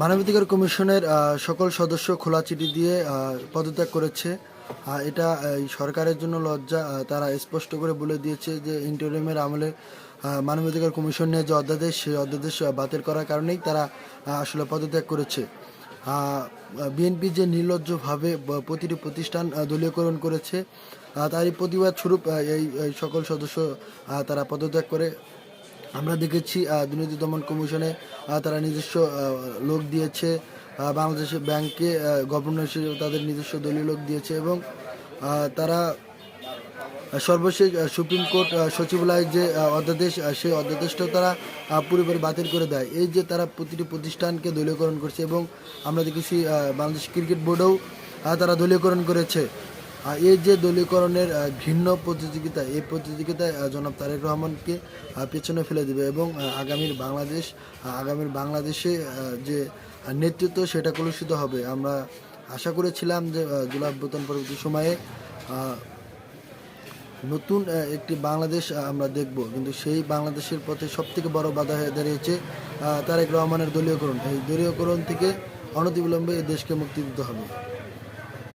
মানবাধিকার কমিশনের সকল সদস্য খোলা চিঠি দিয়ে পদত্যাগ করেছে। এটা এই সরকারের জন্য লজ্জা। তারা স্পষ্ট করে বলে দিয়েছে যে ইন্টারিমের আমলে মানবাধিকার কমিশন নিয়ে যে অধ্যাদেশ, সেই অধ্যাদেশ বাতিল করার কারণেই তারা আসলে পদত্যাগ করেছে। বিএনপি যে নির্লজ্জভাবে প্রতিটি প্রতিষ্ঠান দলীয়করণ করেছে, তারই প্রতিবাদ স্বরূপ এই সকল সদস্য তারা পদত্যাগ করে। আমরা দেখেছি দুর্নীতি দমন কমিশনে তারা নিজস্ব লোক দিয়েছে, বাংলাদেশ ব্যাংকে গভর্নর হিসেবে তাদের নিজস্ব দলীয় লোক দিয়েছে এবং তারা সর্বশেষ সুপ্রিম কোর্ট সচিবালয়ের যে অধ্যাদেশ, সেই অধ্যাদেশটাও তারা পুরোপুরি বাতিল করে দেয়। এই যে তারা প্রতিটি প্রতিষ্ঠানকে দলীয়করণ করছে এবং আমরা দেখেছি বাংলাদেশ ক্রিকেট বোর্ডেও তারা দলীয়করণ করেছে। এই যে দলীয়করণের ঘৃণ্য প্রতিযোগিতা, এই প্রতিযোগিতায় জনাব তারেক রহমানকে পেছনে ফেলে দেবে এবং আগামীর বাংলাদেশে যে নেতৃত্ব, সেটা কলুষিত হবে। আমরা আশা করেছিলাম যে জুলাই অভ্যুত্থান পরবর্তী সময়ে নতুন একটি বাংলাদেশ আমরা দেখব, কিন্তু সেই বাংলাদেশের পথে সবথেকে বড় বাধা হয়ে দাঁড়িয়েছে তারেক রহমানের দলীয়করণ। এই দলীয়করণ থেকে অনতিবিলম্বে দেশকে মুক্তি দিতে হবে।